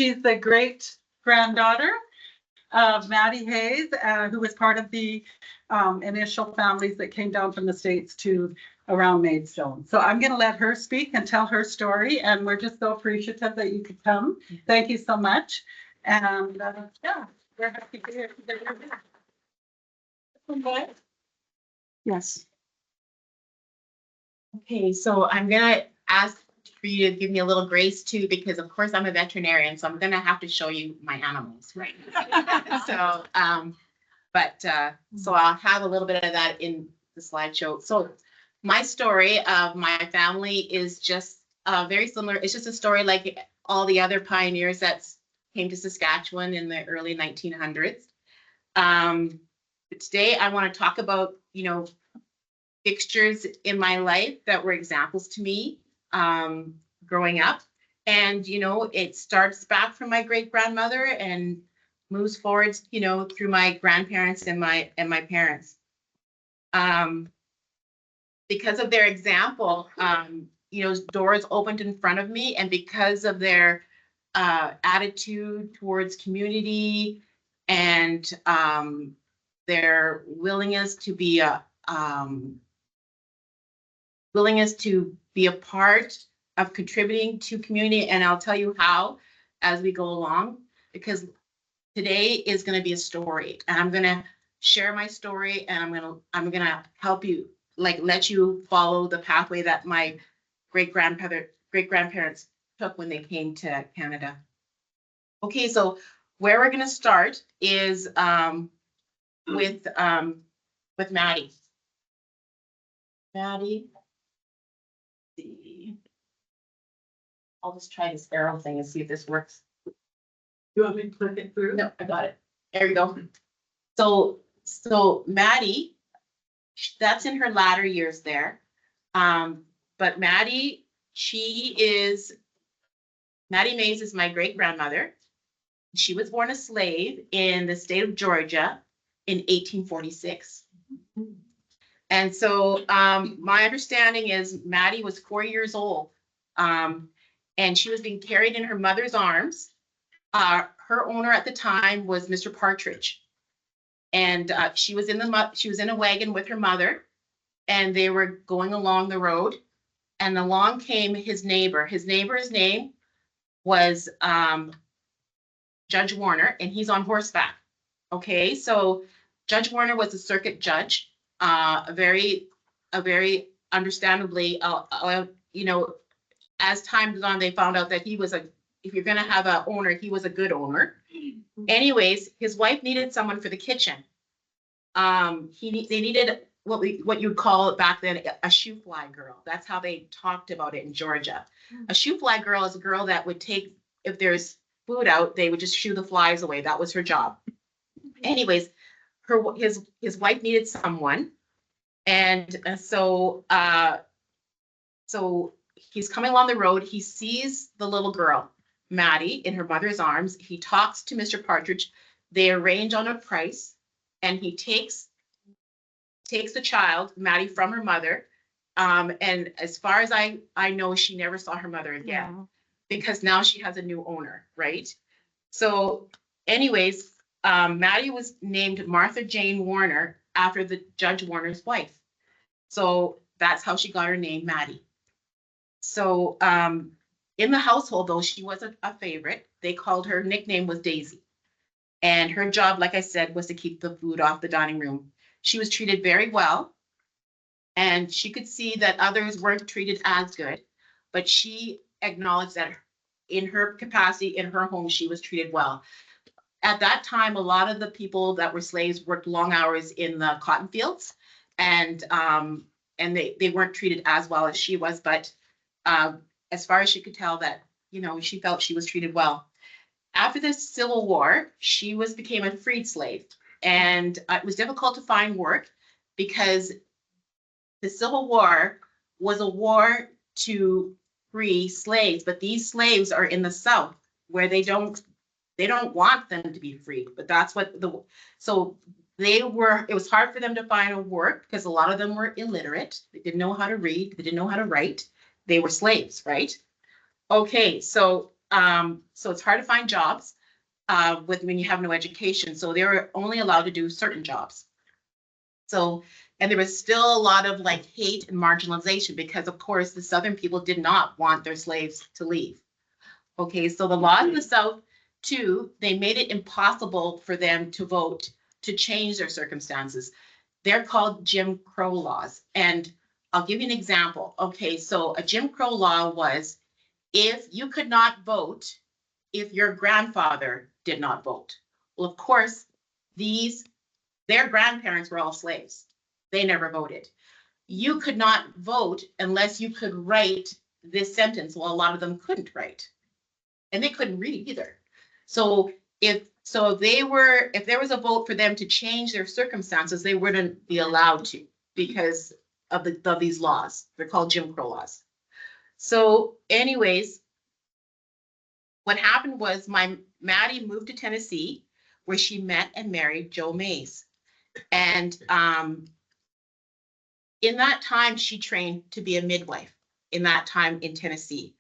She's the great granddaughter of Maddie Hayes, who was part of the initial families that came down from the States to around Maidstone. So I'm going to let her speak and tell her story, and we're just so appreciative that you could come. Thank you so much. And yeah, we're happy to hear that you're here. Okay. Yes. Okay, so I'm gonna ask for you to give me a little grace too, because of course I'm a veterinarian, so I'm gonna have to show you my animals, right? So, so I'll have a little bit of that in the slideshow. So my story of my family is just very similar. It's just a story like all the other pioneers that came to Saskatchewan in the early 1900s. But today I want to talk about, fixtures in my life that were examples to me growing up. And, it starts back from my great grandmother and moves forward, through my grandparents and my parents. Because of their example, doors opened in front of me, and because of their attitude towards community and their willingness to be a part of contributing to community. And I'll tell you how as we go along, because today is going to be a story, and I'm going to share my story, and I'm going to help you, let you follow the pathway that my great grandparents took when they came to Canada. Okay, so where we're going to start is with Maddie. Maddie. See. I'll just try this arrow thing and see if this works. You want me to click it through? No, I got it. There we go. So Maddie, that's in her latter years there. But Maddie Mays is my great grandmother. She was born a slave in the state of Georgia in 1846. And so my understanding is Maddie was 4 years old, and she was being carried in her mother's arms. Her owner at the time was Mr. Partridge, and she was in a wagon with her mother, and they were going along the road, and along came his neighbor. His neighbor's name was Judge Warner, and he's on horseback. Okay, so Judge Warner was a circuit judge, a very understandably, as time goes on, they found out that he was if you're going to have an owner, he was a good owner. Anyways, his wife needed someone for the kitchen. They needed what you'd call it back then a shoe fly girl. That's how they talked about it in Georgia. A shoe fly girl is a girl that would take, if there's food out, they would just shoo the flies away. That was her job. Anyways, his wife needed someone, and so he's coming along the road. He sees the little girl, Maddie, in her mother's arms. He talks to Mr. Partridge. They arrange on a price, and he takes the child, Maddie, from her mother. And as far as I know, she never saw her mother again, because now she has a new owner, right? So anyways, Maddie was named Martha Jane Warner after the Judge Warner's wife. So that's how she got her name, Maddie. So in the household, though, she was a favorite. Her nickname was Daisy. And her job, like I said, was to keep the food off the dining room. She was treated very well, and she could see that others weren't treated as good, but she acknowledged that in her capacity, in her home, she was treated well. At that time, a lot of the people that were slaves worked long hours in the cotton fields, and they weren't treated as well as she was, but as far as she could tell, that she felt she was treated well. After the Civil War, she became a freed slave, and it was difficult to find work because the Civil War was a war to free slaves, but these slaves are in the South, where they don't want them to be free. But that's what it was hard for them to find a work because a lot of them were illiterate. They didn't know how to read. They didn't know how to write. They were slaves, right? Okay, so so it's hard to find jobs with when you have no education. So they were only allowed to do certain jobs. So, and there was still a lot of like hate and marginalization because of course the Southern people did not want their slaves to leave. Okay, so the laws in the South too, they made it impossible for them to vote to change their circumstances. They're called Jim Crow laws. And I'll give you an example. Okay, so a Jim Crow law was if you could not vote if your grandfather did not vote. Well, of course, their grandparents were all slaves. They never voted. You could not vote unless you could write this sentence. Well, a lot of them couldn't write. And they couldn't read either. So if there was a vote for them to change their circumstances, they wouldn't be allowed to because of these laws. They're called Jim Crow laws. So anyways, what happened was Maddie moved to Tennessee where she met and married Joe Mays. And in that time, she trained to be a midwife in that time in Tennessee.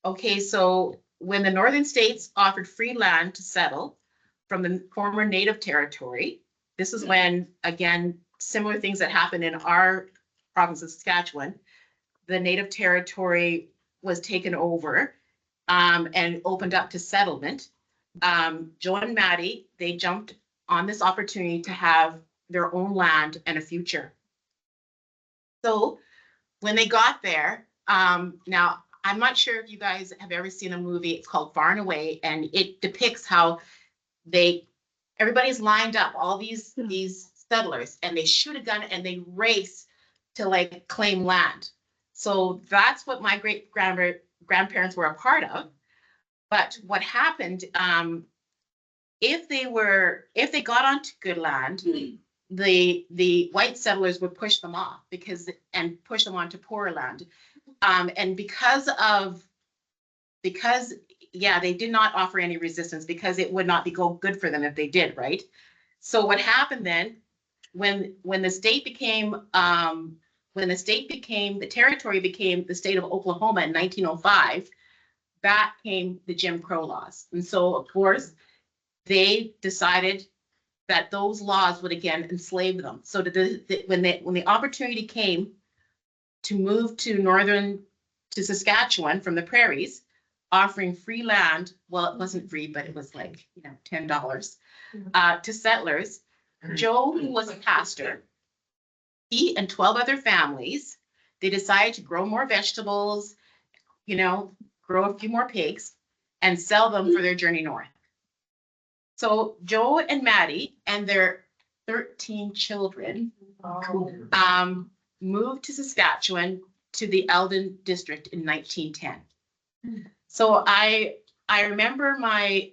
Okay, so when the northern states offered free land to settle from the former native territory, this is when, again, similar things that happened in our province of Saskatchewan, the native territory was taken over and opened up to settlement. Joe and Maddie, they jumped on this opportunity to have their own land and a future. So when they got there, now I'm not sure if you guys have ever seen a movie, it's called Far and Away, and it depicts how everybody's lined up, all these settlers, and they shoot a gun and they race to like claim land. So that's what my great grandparents were a part of. But what happened, if they got onto good land, the white settlers would push them off and push them onto poorer land. And because they did not offer any resistance because it would not be good for them if they did, right? So what happened then, when the territory became the state of Oklahoma in 1905, that came the Jim Crow laws. And so of course, they decided that those laws would again enslave them. So when the opportunity came to move to Saskatchewan from the prairies, offering free land, well, it wasn't free, but it was like, $10 to settlers. Joe, who was a pastor, he and 12 other families, they decided to grow more vegetables, grow a few more pigs and sell them for their journey north. So Joe and Maddie and their 13 children moved to Saskatchewan to the Eldon district in 1910. So I remember my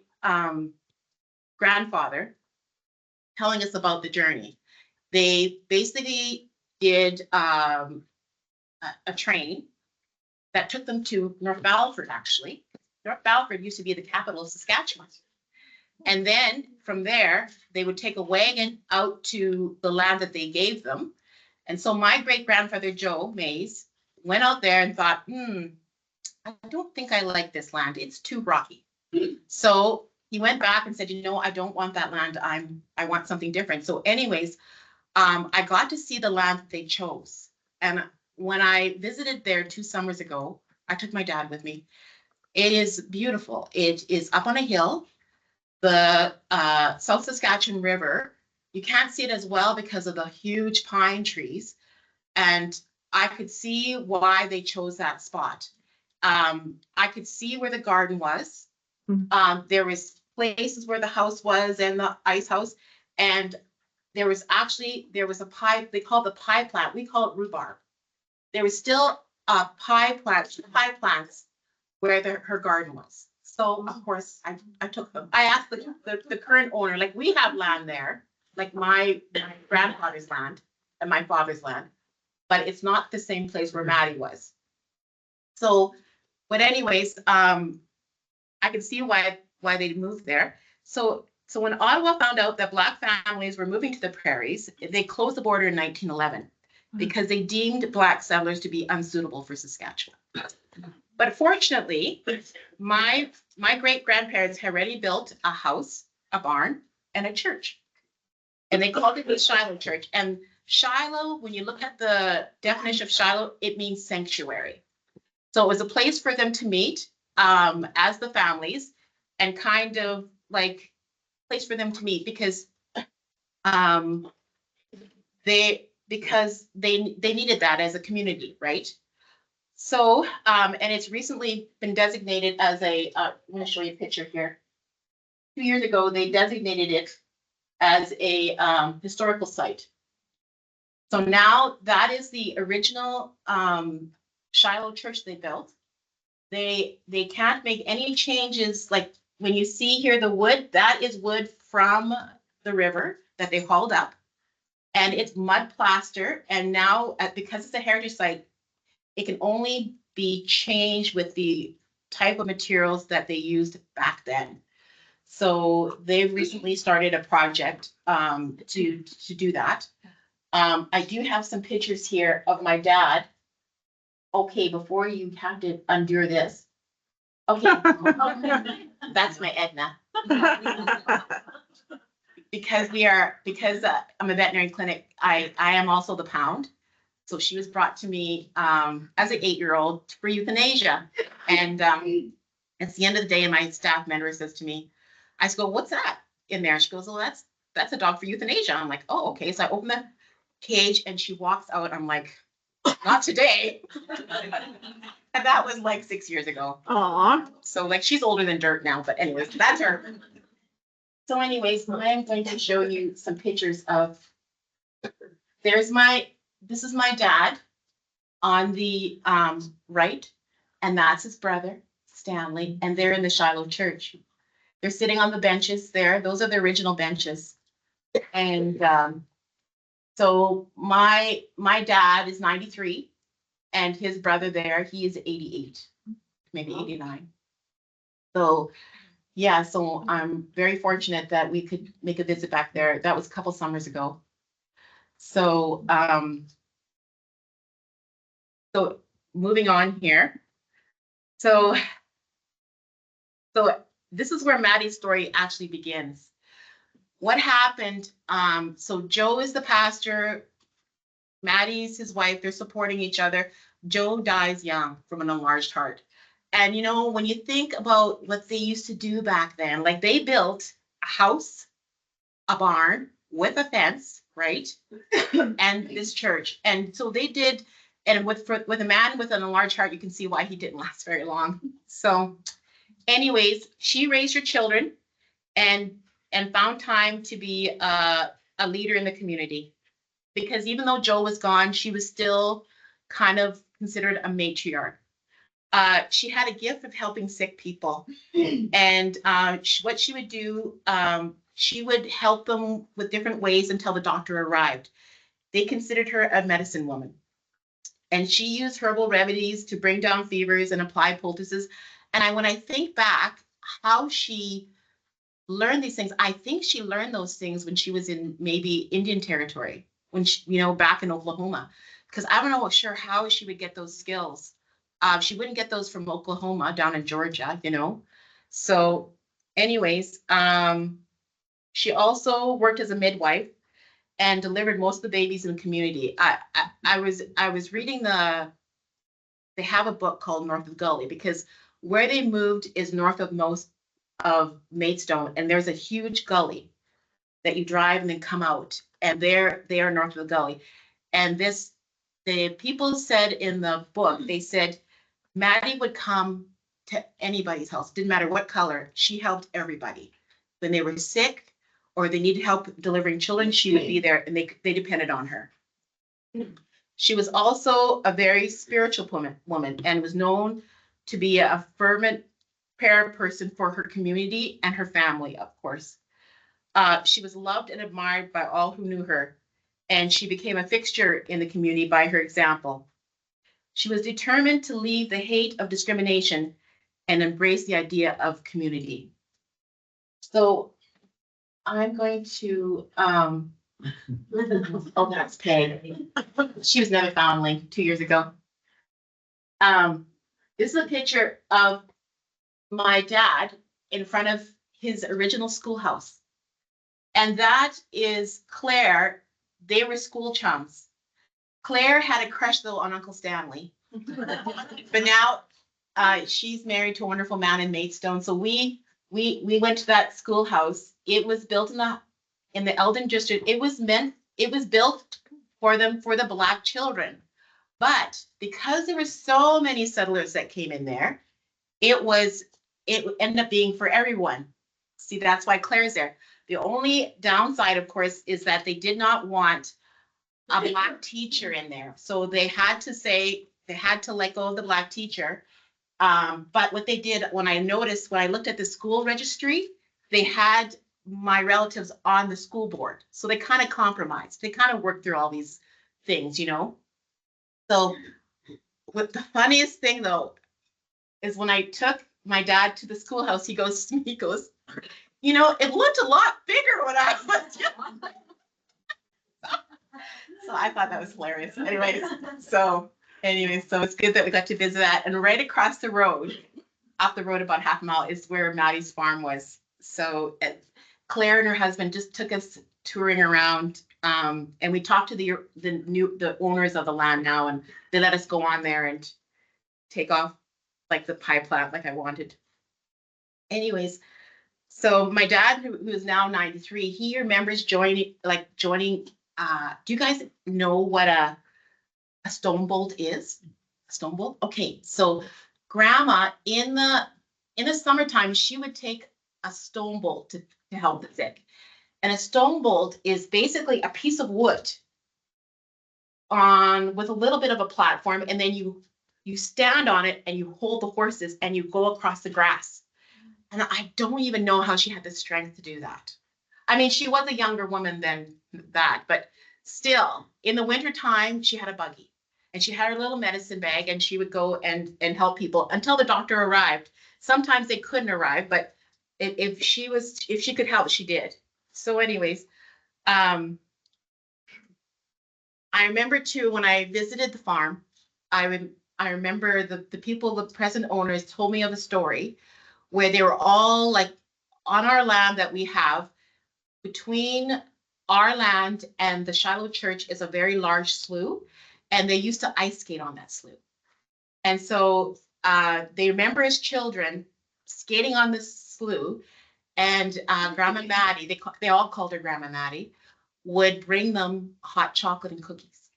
grandfather telling us about the journey. They basically did a train that took them to North Battleford, actually. North Battleford used to be the capital of Saskatchewan. And then from there, they would take a wagon out to the land that they gave them. And so my great-grandfather, Joe Mays, went out there and thought, I don't think I like this land. It's too rocky. So he went back and said, I don't want that land. I want something different. So anyways, I got to see the land that they chose. And when I visited there 2 summers ago, I took my dad with me. It is beautiful. It is up on a hill. The South Saskatchewan River, you can't see it as well because of the huge pine trees. And I could see why they chose that spot. I could see where the garden was. There was places where the house was and the ice house. And there was a pie, they call it the pie plant. We call it rhubarb. There was still pie plants where her garden was. So of course I took them. I asked the current owner, like we have land there, like my grandfather's land and my father's land, but it's not the same place where Maddie was. So, but anyways, I could see why they moved there. So when Ottawa found out that Black families were moving to the prairies, they closed the border in 1911 because they deemed Black settlers to be unsuitable for Saskatchewan. But fortunately, my great grandparents had already built a house, a barn, and a church. And they called it the Shiloh Church. And Shiloh, when you look at the definition of Shiloh, it means sanctuary. So it was a place for them to meet as the families, and kind of like place for them to meet because they needed that as a community, right? So and it's recently been designated as a I'm going to show you a picture here. 2 years ago, they designated it as a historical site. So now that is the original Shiloh church they built. They can't make any changes. Like when you see here the wood, that is wood from the river that they hauled up, and it's mud plaster. And now because it's a heritage site, it can only be changed with the type of materials that they used back then. So they've recently started a project to do that. I do have some pictures here of my dad. Okay, before you have to undo this. Okay, that's my Edna. Because I'm a veterinary clinic, I am also the pound. So she was brought to me as an 8-year-old for euthanasia. And it's the end of the day, and my staff member says to me, I go, what's that in there? She goes, well, that's a dog for euthanasia. I'm like, oh, okay. So I open the cage and she walks out. I'm like, not today. And that was like 6 years ago. Aw. So like she's older than dirt now, but anyways, that's her. So anyways, I'm going to show you some pictures of, this is my dad on the right, and that's his brother, Stanley, and they're in the Shiloh church. They're sitting on the benches there. Those are the original benches. And so my dad is 93, and his brother there, he is 88, maybe 89. So yeah, so I'm very fortunate that we could make a visit back there. That was a couple summers ago. So so moving on here. So this is where Maddie's story actually begins. What happened? So Joe is the pastor, Maddie's his wife, they're supporting each other. Joe dies young from an enlarged heart. And you know, when you think about what they used to do back then, like they built a house, a barn with a fence, right? And this church. And so they did, and with a man with an enlarged heart, you can see why he didn't last very long. So anyways, she raised her children and found time to be a leader in the community. Because even though Joe was gone, she was still kind of considered a matriarch. She had a gift of helping sick people. And what she would do, she would help them with different ways until the doctor arrived. They considered her a medicine woman. And she used herbal remedies to bring down fevers and apply poultices. And when I think back how she learned these things, I think she learned those things when she was in maybe Indian territory, when she, back in Oklahoma. Because I don't know sure how she would get those skills. She wouldn't get those from Oklahoma, down in Georgia, So anyways, she also worked as a midwife and delivered most of the babies in the community. I was reading they have a book called North of Gully, because where they moved is north of most of Maidstone, and there's a huge gully that you drive and then come out, and they are north of the gully. And the people said in the book, they said Maddie would come to anybody's house, didn't matter what color. She helped everybody. When they were sick or they needed help delivering children, she would be there, and they depended on her. She was also a very spiritual woman and was known to be a fervent prayer person for her community and her family, of course. She was loved and admired by all who knew her, and she became a fixture in the community by her example. She was determined to leave the hate of discrimination and embrace the idea of community. So I'm going to, oh, that's Peg. She was never found like 2 years ago. This is a picture of my dad in front of his original schoolhouse. And that is Claire. They were school chums. Claire had a crush though on Uncle Stanley. But now she's married to a wonderful man in Maidstone. So we went to that schoolhouse. It was built in the Eldon district. It was built for the Black children. But because there were so many settlers that came in there, it ended up being for everyone. See, that's why Claire's there. The only downside, of course, is that they did not want a Black teacher in there. So they had to let go of the Black teacher. But what they did, when I looked at the school registry, they had my relatives on the school board. So they kind of compromised. They kind of worked through all these things, So what the funniest thing though, is when I took my dad to the schoolhouse, he goes to me, it looked a lot bigger when I was young. So I thought that was hilarious. So it's good that we got to visit that. And right across the road, off the road about half a mile, is where Maddie's farm was. So Claire and her husband just took us touring around, and we talked to the owners of the land now, and they let us go on there and take off like the pie plant like I wanted. Anyways, so my dad, who is now 93, he remembers joining. Do you guys know what a stone bolt is? A stone bolt? Okay, so grandma in the summertime, she would take a stone bolt to help the sick. And a stone bolt is basically a piece of wood with a little bit of a platform, and then you stand on it and you hold the horses and you go across the grass. And I don't even know how she had the strength to do that. I mean, she was a younger woman than that, but still, in the wintertime, she had a buggy and she had her little medicine bag, and she would go and help people until the doctor arrived. Sometimes they couldn't arrive, but if she could help, she did. So anyways, I remember too, when I visited the farm, I remember the people, the present owners, told me of a story where they were all like on our land that we have. Between our land and the Shiloh church is a very large slough, and they used to ice skate on that slough. And so they remember as children skating on this slough, and Grandma Maddie, they all called her Grandma Maddie, would bring them hot chocolate and cookies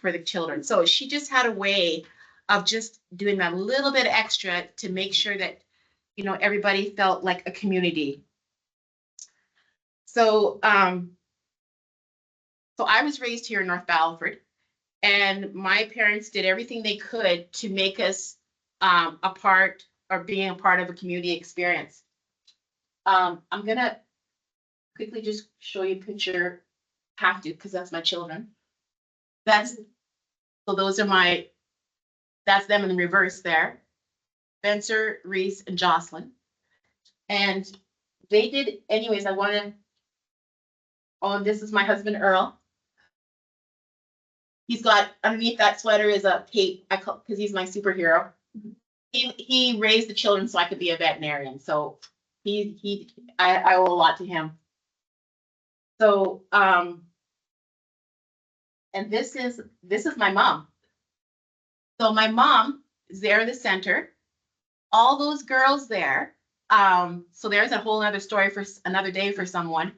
for the children. So she just had a way of just doing that little bit extra to make sure that everybody felt like a community. So I was raised here in North Battleford, and my parents did everything they could to make us a part, or being a part of a community experience. I'm gonna quickly just show you a picture, have to, because that's my children. That's them in the reverse there. Spencer, Reese, and Jocelyn. And they did, anyways, this is my husband, Earl. He's got, underneath that sweater is a cape, because he's my superhero. He raised the children so I could be a veterinarian. So I owe a lot to him. So, and this is my mom. So my mom is there in the center. All those girls there. So there's a whole other story for another day for someone.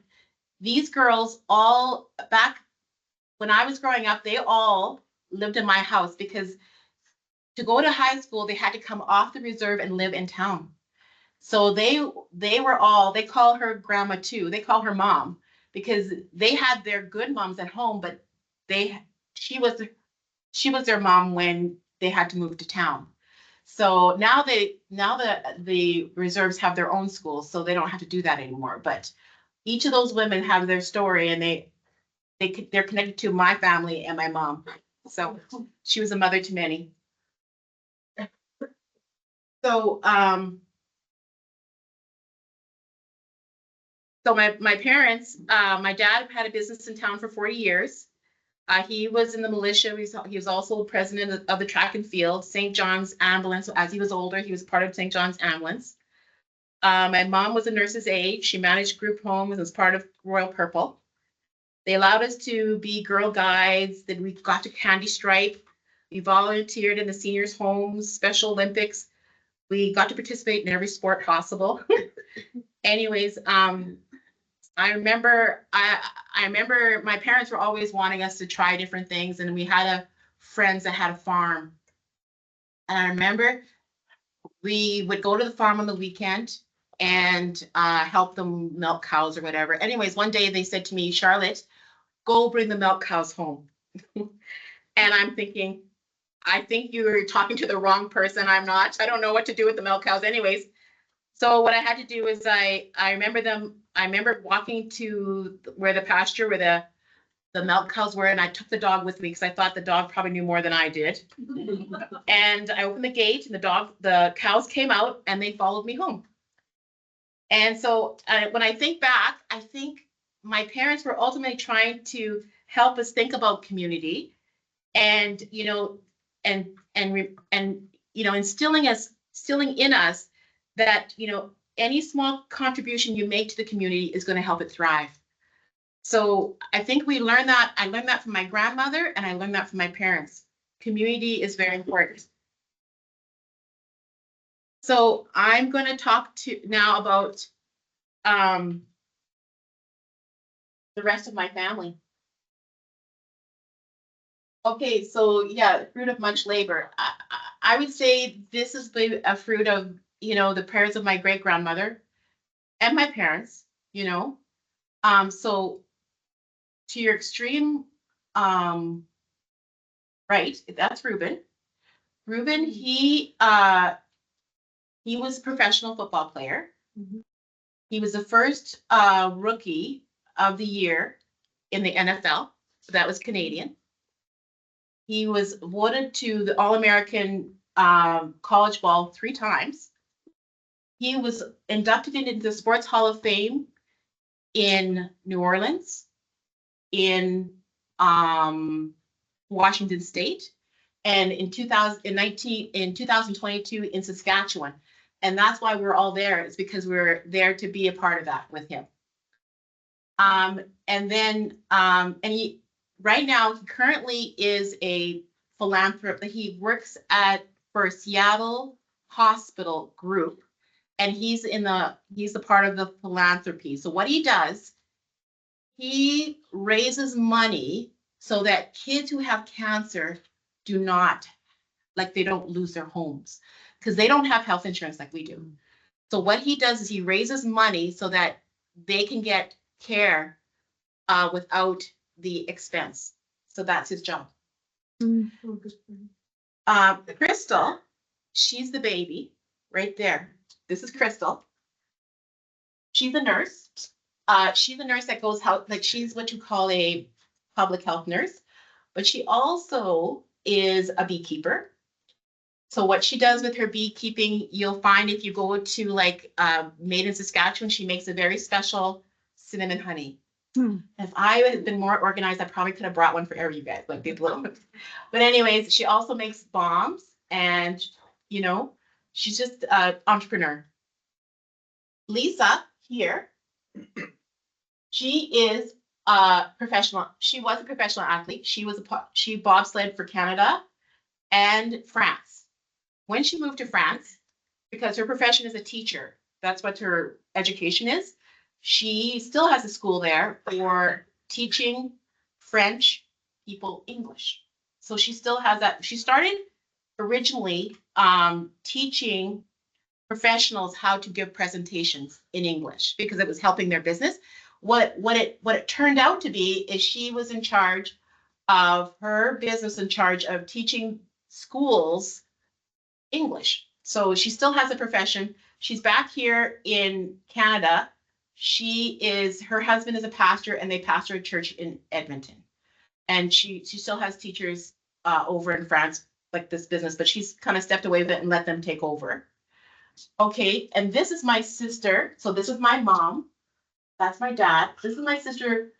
These girls all, back when I was growing up, they all lived in my house, because to go to high school, they had to come off the reserve and live in town. So they call her grandma too. They call her mom, because they had their good moms at home, but she was their mom when they had to move to town. So now the reserves have their own schools, so they don't have to do that anymore. But each of those women have their story, and they're connected to my family and my mom. So she was a mother to many. So my parents, my dad had a business in town for 40 years. He was in the militia. He was also president of the track and field, St. John's Ambulance. So as he was older, he was part of St. John's Ambulance. My mom was a nurse's aide. She managed group homes and was part of Royal Purple. They allowed us to be girl guides. Then we got to Candy Stripe. We volunteered in the seniors' homes, Special Olympics. We got to participate in every sport possible. Anyways, I remember my parents were always wanting us to try different things, and we had friends that had a farm. And I remember we would go to the farm on the weekend and help them milk cows or whatever. Anyways, one day they said to me, Charlotte, go bring the milk cows home. And I'm thinking, I think you're talking to the wrong person. I'm not. I don't know what to do with the milk cows. Anyways, so what I had to do is I remember walking to where the pasture, where the milk cows were, and I took the dog with me because I thought the dog probably knew more than I did. And I opened the gate, and the cows came out, and they followed me home. And so when I think back, I think my parents were ultimately trying to help us think about community, and instilling in us that any small contribution you make to the community is going to help it thrive. So I think we learned that. I learned that from my grandmother, and I learned that from my parents. Community is very important. So I'm going to talk now about the rest of my family. Okay, so yeah, fruit of much labor. I would say this is a fruit of the prayers of my great grandmother and my parents. So to your extreme right, that's Reuben. Reuben, he was a professional football player. He was the first rookie of the year in the NFL. So that was Canadian. He was voted to the All-American College Ball 3 times. He was inducted into the Sports Hall of Fame in New Orleans, in Washington State, and in 2022 in Saskatchewan. And that's why we're all there, is because we're there to be a part of that with him. And he right now, he currently is a philanthropist. He works for a Seattle hospital group, and he's the part of the philanthropy. So what he does, he raises money so that kids who have cancer they don't lose their homes, because they don't have health insurance like we do. So what he does is he raises money so that they can get care without the expense. So that's his job. Crystal, she's the baby right there. This is Crystal. She's a nurse. She's a nurse that goes out, she's what you call a public health nurse, but she also is a beekeeper. So what she does with her beekeeping, you'll find if you go to Made in Saskatchewan, she makes a very special cinnamon honey. If I had been more organized, I probably could have brought one for every you guys, like these little. But anyways, she also makes bombs, and she's just an entrepreneur. Lisa here, she is a professional. She was a professional athlete. She bobsled for Canada and France. When she moved to France, because her profession is a teacher, that's what her education is. She still has a school there for teaching French people English. So she still has that. She started originally teaching professionals how to give presentations in English because it was helping their business. What it turned out to be is she was in charge of her business, in charge of teaching schools English. So she still has a profession. She's back here in Canada. Her husband is a pastor, and they pastor a church in Edmonton. And she still has teachers over in France, like this business, but she's kind of stepped away with it and let them take over. Okay, and this is my sister. So this is my mom. That's my dad. This is my sister,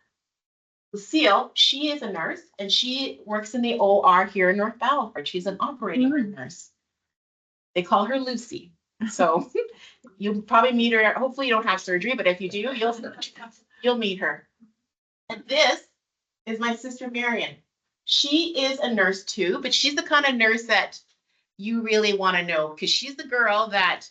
Lucille, she is a nurse and she works in the OR here in North Battleford. She's an operating room nurse. They call her Lucy. So you'll probably meet her. Hopefully you don't have surgery, but if you do, you'll meet her. And this is my sister Marion. She is a nurse too, but she's the kind of nurse that you really want to know because she's the girl that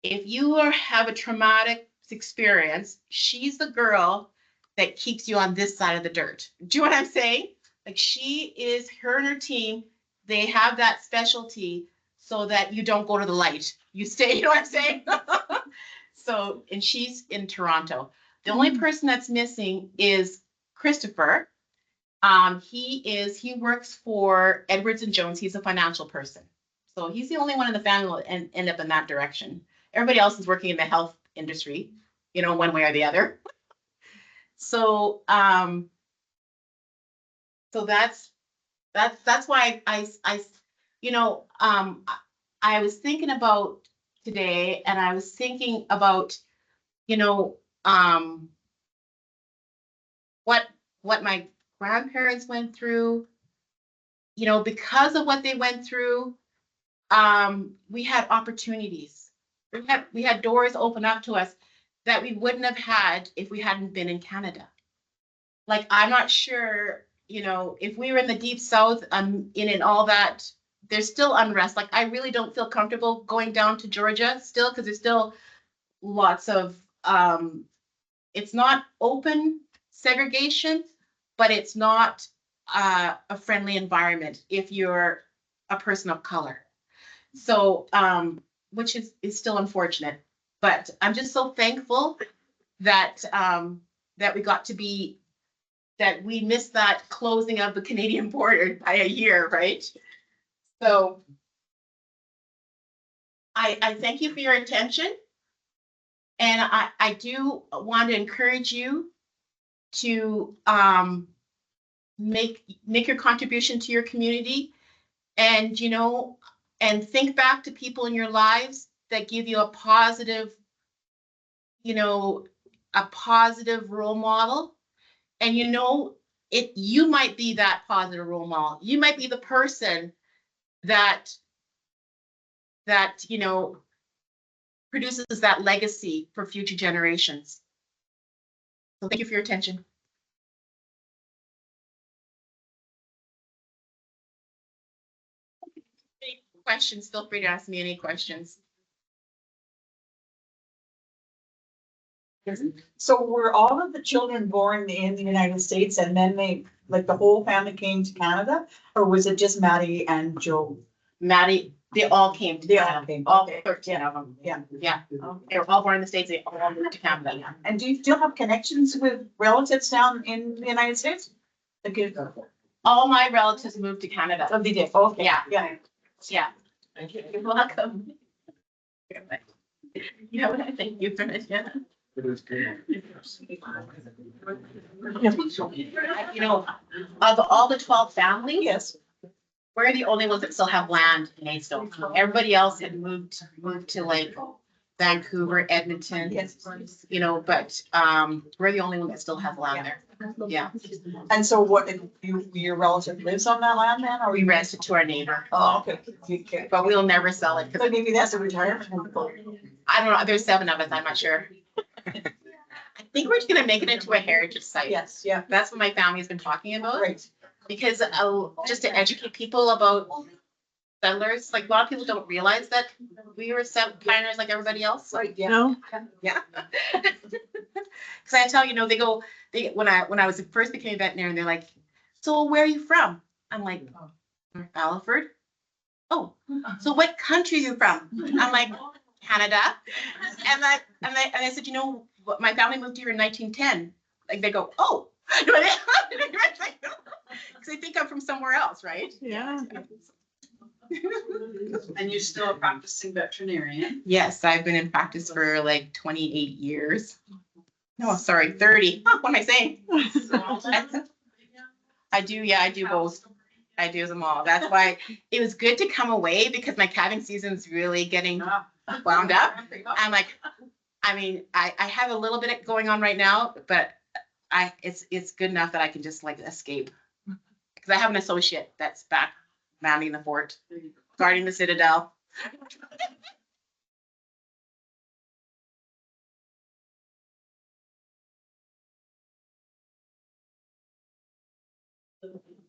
if you have a traumatic experience, she's the girl that keeps you on this side of the dirt. Do you know what I'm saying? Like she is, her and her team, they have that specialty so that you don't go to the light. You stay, you know what I'm saying? So, and she's in Toronto. The only person that's missing is Christopher. He works for Edwards and Jones. He's a financial person. So he's the only one in the family that end up in that direction. Everybody else is working in the health industry, you know, one way or the other. So, so that's why I was thinking about today, and I was thinking about, what my grandparents went through, because of what they went through, we had opportunities. We had doors open up to us that we wouldn't have had if we hadn't been in Canada. Like, I'm not sure, if we were in the deep south, in all that, there's still unrest. Like, I really don't feel comfortable going down to Georgia still, because there's still lots of, it's not open segregation, but it's not a friendly environment if you're a person of color. So, which is still unfortunate, but I'm just so thankful that that we got to be, that we missed that closing of the Canadian border by a year, right? So I thank you for your attention. And I do want to encourage you to make your contribution to your community, and and think back to people in your lives that give you a positive role model. And you might be that positive role model. You might be the person that produces that legacy for future generations. So thank you for your attention. Any questions? Feel free to ask me any questions. So were all of the children born in the United States and then the whole family came to Canada? Or was it just Maddie and Joe? Maddie, they all came to Canada. All Okay. 13 of them. Yeah. Yeah. They were all born in the States. They all moved to Canada. And do you still have connections with relatives down in the United States? All my relatives moved to Canada. Oh, they did, okay. Yeah. Yeah. Yeah. You're welcome. Yeah, thank you for it. Yeah. Of all the 12 families, Yes. we're the only ones that still have land in Maidstone. Everybody else had moved to like Vancouver, Edmonton. Yes. But we're the only one that still has land there. Yeah. And so what, your relative lives on that land then, or We rent it to our neighbor, Oh, okay. Okay. but we'll never sell it So because maybe that's a retirement. I don't know. There's 7 of us. I'm not sure. I think we're just gonna make it into a heritage site. Yes, yeah, That's what my family's been talking about. great. Because just to educate people about settlers, like a lot of people don't realize that we were pioneers like everybody else. Right, yeah. No, Yeah. Because I tell when I was first became a veterinarian, they're like, so where are you from? I'm like, North Battleford. Oh, so what country are you from? I'm like, Canada. And I said, my family moved here in 1910. Like they go, oh, because they think I'm from somewhere else, right? yeah. And you're still a practicing veterinarian. Yes, I've been in practice for like 28 years. No, sorry, 30. What am I saying? I do both. I do them all. That's why it was good to come away, because my calving season's really getting wound up. I'm like, I have a little bit going on right now, but it's good enough that I can just like escape. Because I have an associate that's back manning the fort, guarding the citadel.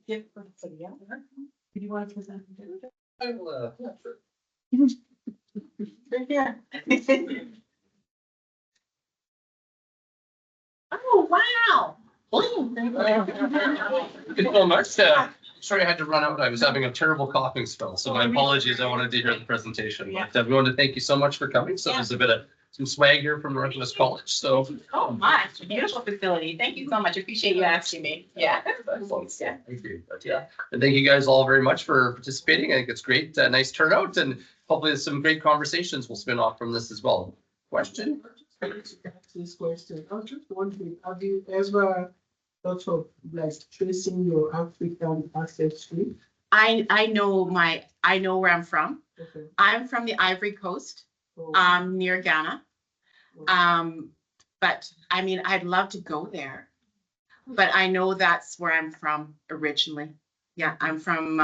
Give somebody else. Do you want to present? Right here. Oh, wow. Good so much. Sorry I had to run out. I was having a terrible coughing spell, so my apologies. I wanted to hear the presentation. But we want to thank you so much for coming. So there's a bit of some swag here from Northwest College. So Oh, my, beautiful facility. Thank you so much. Appreciate you asking me. Yeah. yeah, thank you. But yeah, and thank you guys all very much for participating. I think it's great. Nice turnout, and hopefully some great conversations will spin off from this as well. Question? This question, I was just wondering, have you ever thought of like tracing your African ancestry? I know where I'm from. Okay. I'm from the Ivory Coast, So, near Ghana. But I mean, I'd love to go there. But I know that's where I'm from originally. Yeah, I'm from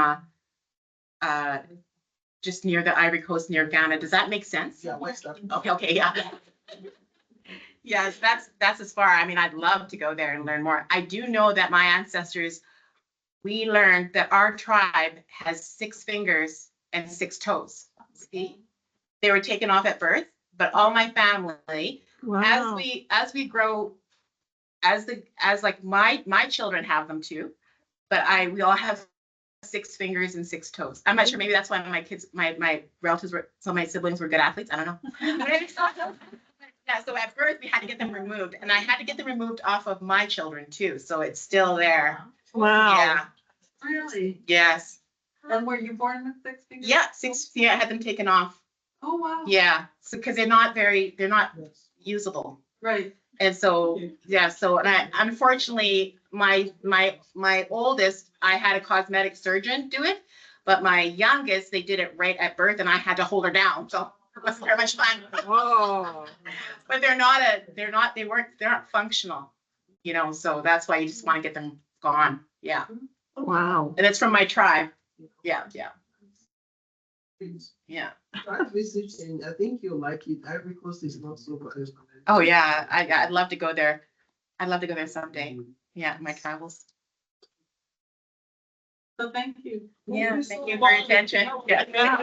just near the Ivory Coast, near Ghana. Does that make sense? yeah, West Africa. Okay, yeah. Yes, that's as far. I mean, I'd love to go there and learn more. I do know that my ancestors, we learned that our tribe has 6 fingers and 6 toes. See, they were taken off at birth, but all my family, as we grow, as like my children have them too, but we all have 6 fingers and 6 toes. I'm not sure. Maybe that's why my kids, my relatives were, some of my siblings were good athletes. I don't know. Yeah, so at birth we had to get them removed, and I had to get them removed off of my children too. So it's still there. Wow. Yeah. Really? Yes. And were you born with 6 fingers? Yeah. 6. Yeah, I had them taken off. Oh, wow. Yeah. So because they're not Yes. usable. Right. And so, yeah, so, and I, unfortunately, my oldest, I had a cosmetic surgeon do it, but my youngest, they did it right at birth and I had to hold her down, so it was very much fun. Whoa. But they're not functional, you know, so that's why you just want to get them gone, yeah. Wow. And it's from my tribe, yeah. Yeah. Try visiting, I think you'll like it. Ivory Coast is not so bad. Oh, yeah, I'd love to go there. I'd love to go there someday, yeah, my travels. So thank you. Yeah, thank you for your attention. Yeah.